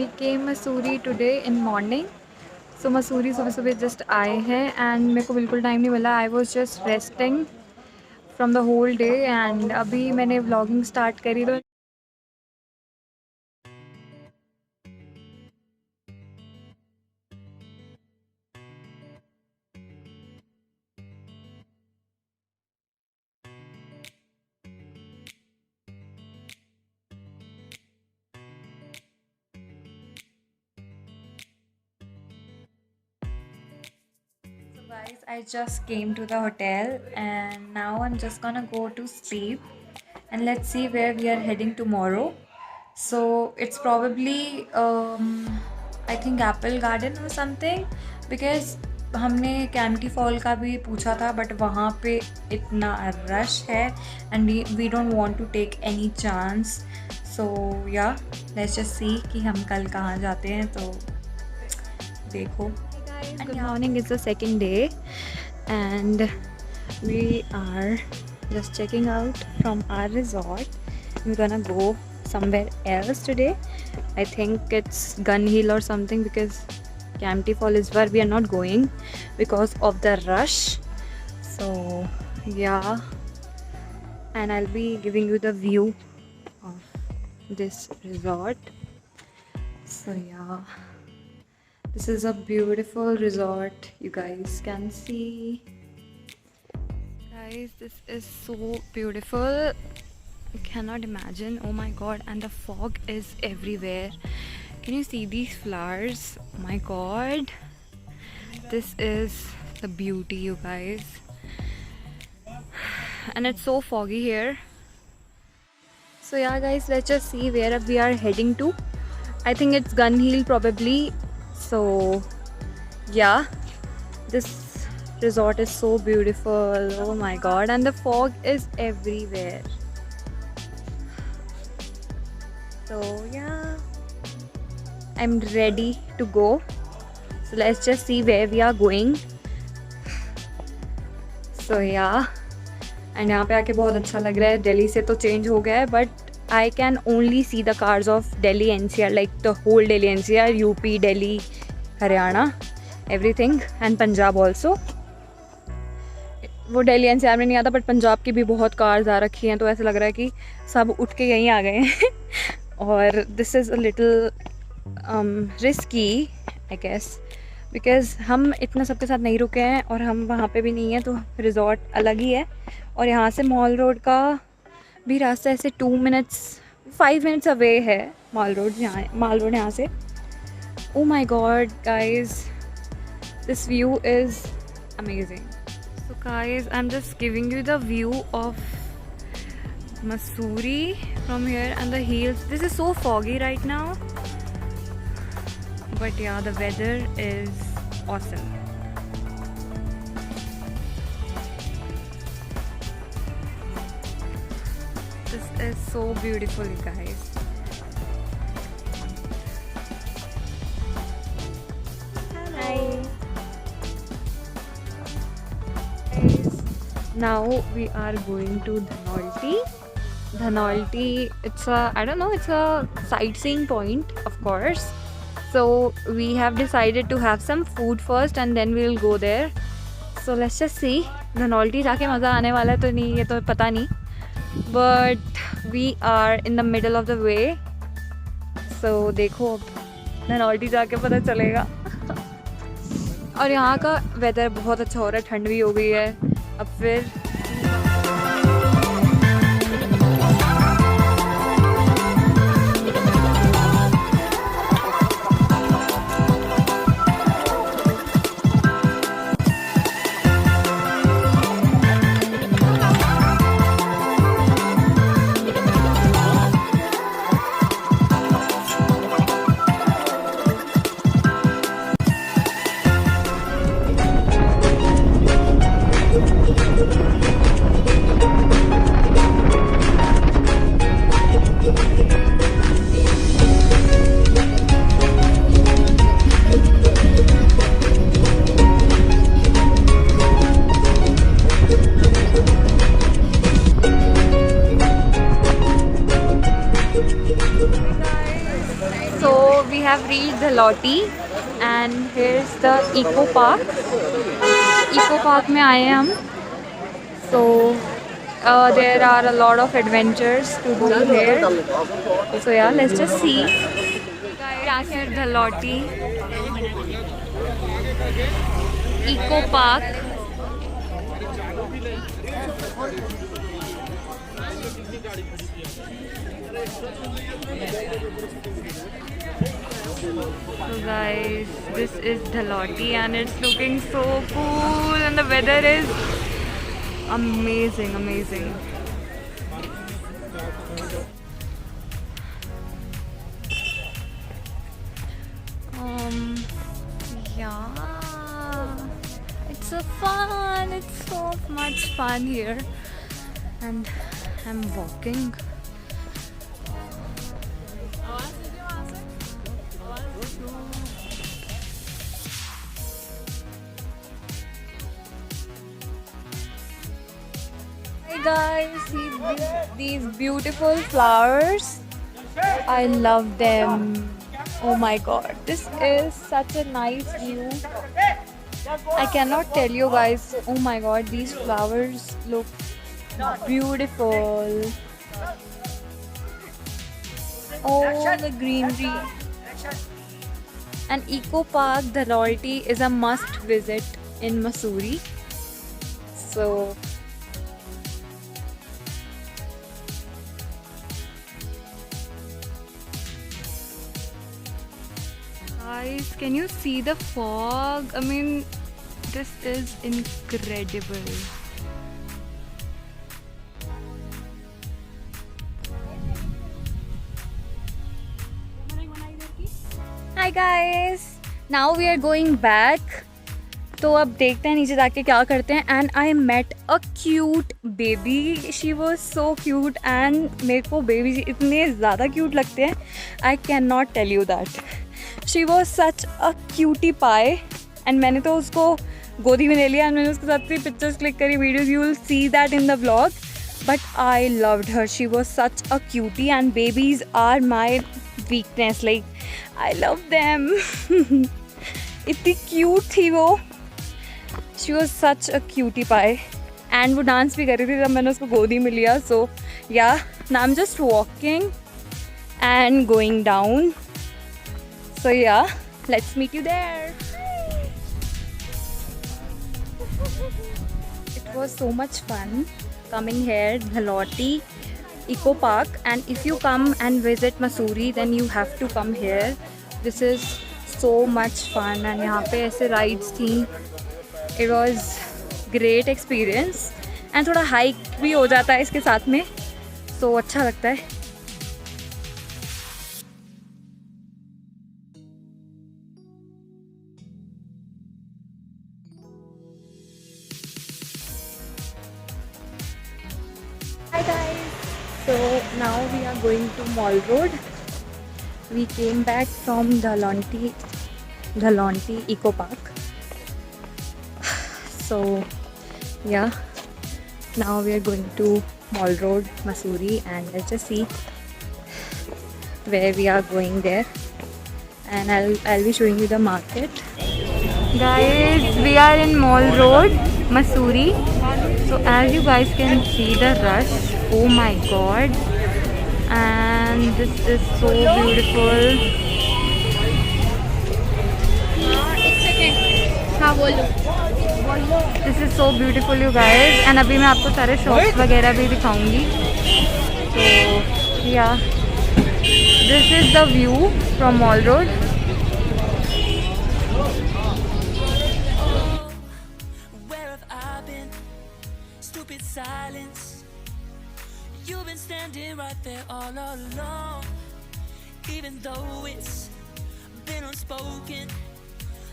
we came Mussoorie today in morning. So Mussoorie सुबह सुबह just आए हैं एंड मेरे को बिल्कुल टाइम नहीं मिला. I was just resting from the whole day and अभी मैंने व्लॉगिंग स्टार्ट करी तो guys, I just came to the hotel and now I'm just gonna go to sleep and let's see where we are heading tomorrow. So it's probably I think Apple Garden or something because हमने Kempty fall का भी पूछा था but वहाँ पे इतना rush है and we don't want to take any chance. So yeah let's just see कि हम कल कहाँ जाते हैं. तो देखो. Good morning, it's the second day and we are just checking out from our resort. We're gonna go somewhere else today. I think it's Gun Hill or something because Campty Fall is where we are not going because of the rush. So yeah, and I'll be giving you the view of this resort. So yeah, this is a beautiful resort, you guys can see. Guys, this is so beautiful. You cannot imagine. Oh my god, and the fog is everywhere. Can you see these flowers? Oh my god, this is the beauty, you guys. And it's so foggy here. So yeah guys, let's just see where we are heading to. I think it's Gun Hill probably. So yeah, this resort is so beautiful. Oh my god, and the fog is everywhere. So yeah, I'm ready to go. So let's just see where we are going. So yeah, and यहाँ पे आके बहुत अच्छा लग रहा है. दिल्ली से तो चेंज हो गया है but I can only see the cars of Delhi NCR, like the whole Delhi NCR, UP, Delhi, Haryana, everything, and Punjab also. वो Delhi NCR में नहीं आता बट पंजाब की भी बहुत कार्स आ रखी हैं तो ऐसा लग रहा है कि सब उठ के यहीं आ गए हैं. और this is a little risky, I guess, because हम इतना सबके साथ नहीं रुके हैं और हम वहाँ पे भी नहीं हैं तो रिजॉर्ट अलग ही है. और यहाँ से मॉल रोड का भी रास्ता ऐसे 5 मिनट्स अवे है. मॉल रोड यहाँ से. Oh my god guys, this view is amazing. So guys, I am just giving you the view of Mussoorie from here and the hills. This is so foggy right now but yeah the weather is awesome. This is so beautiful, you guys. Hi. Guys, now we are going to Dhanolti. Dhanolti, it's a sightseeing point, of course. So we have decided to have some food first and then we'll go there. So let's just see. Dhanolti जाके मज़ा आने वाला है तो नहीं, ये तो पता नहीं. But we are in the middle of the way. So देखो अब धनौल्टी जाके पता चलेगा. और यहाँ का वेदर बहुत अच्छा हो रहा है. ठंड भी हो गई है अब फिर. we have reached the Lotte and here's the Eco Park. Eco Park में आए हैं हम. So there are a lot of adventures to do here. So yeah, let's just see. Guys, here's the Lotte Eco Park. So guys, this is the Lotte and it's looking so cool and the weather is amazing, amazing. Yeah, it's so fun. It's so much fun here, and I'm walking. Hi guys, see these beautiful flowers. I love them. Oh my god, this is such a nice view. I cannot tell you guys. Oh my god, these flowers look beautiful. Oh, the greenery. And Eco Park, the Lotte is a must visit in Mussoorie. So guys, can you see the fog? I mean, this is incredible. Hi guys, now we are going back. तो अब देखते हैं नीचे जाके क्या करते हैं. And I met a cute baby. She was so cute and मेरे को बेबी इतने ज़्यादा क्यूट लगते हैं. I can not tell you that. She was such a cutie pie and मैंने तो उसको गोदी में ले लिया एंड मैंने उसके साथ भी पिक्चर्स क्लिक करी, videos. You will see that in the vlog. But I loved her. She was such a cutie and babies are my weakness. Like I love them. इतनी क्यूट थी वो. She was such a cutie pie and वो dance भी कर रही थी जब मैंने उसको गोदी में लिया. सो या now I am just walking and going down. So yeah, let's meet you there. It was so much fun coming here, the Lotte Eco Park, and if you come and visit Mussoorie, then you have to come here. This is so much fun and यहाँ पे ऐसे rides थी. It was great experience and थोड़ा hike भी हो जाता है इसके साथ में, so अच्छा लगता है. Hi guys, so now we are going to Mall Road. We came back from the Lotte Eco Park. So yeah, now we are going to Mall Road, Mussoorie, and let's just see where we are going there. And I'll be showing you the market. Guys, we are in Mall Road, Mussoorie. So as you guys can see the rush, oh my god, and this is so beautiful. This is so beautiful you guys, and अभी मैं आपको सारे shops वगैरह भी दिखाऊंगी. So yeah, this is the view from Mall Road. Silence. You've been standing right there all along, even though it's been unspoken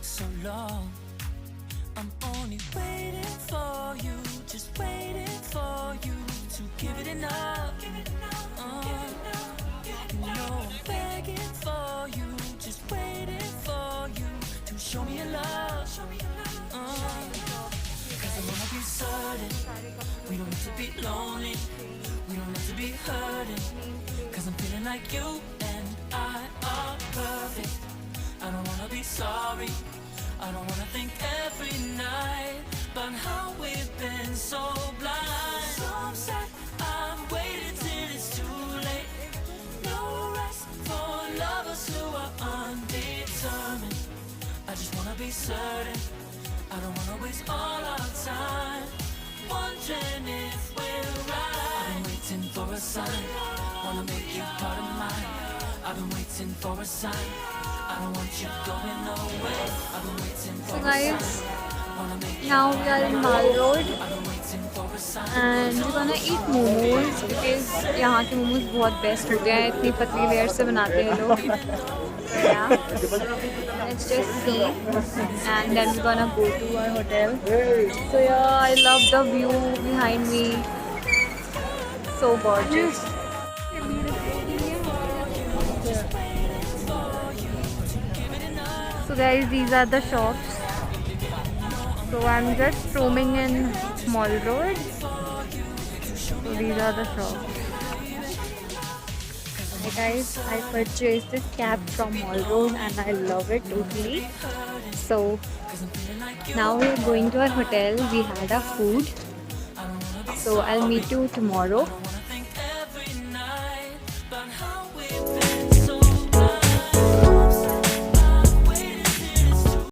so long. I'm only waiting for you, just waiting for you to give it enough. You know I'm begging for you, just waiting for you to show me your love. 'Cause I wanna be certain we don't have to be lonely, we don't have to be hurting. 'Cause I'm feeling like you and I are perfect. be sorry. I don't wanna think every night about how we've been so blind. So I'm sad, I'm waiting till it's too late. No rest for lovers who are undetermined. I just wanna be certain, I don't wanna waste all our time wondering if we're right. I've been waiting for a sign, wanna make you part of mine. I've been waiting for a sign, I don't want you going away. I've been waiting for So a guys, sign, wanna make you now we are in Mall Road I've been waiting for a sign. and we're gonna eat momos because यहाँ के मोमोज बहुत best होते हैं, इतनी पतली layer से बनाते हैं लोग. So yeah, let's just see and then we're gonna go to our hotel. So yeah, I love the view behind me. So gorgeous. So guys, these are the shops. So I'm just roaming in Mall Road. So these are the shops. Hey guys, I purchased this cap from Mall Road and I love it totally. So now we're going to our hotel. We had our food. So I'll meet you tomorrow.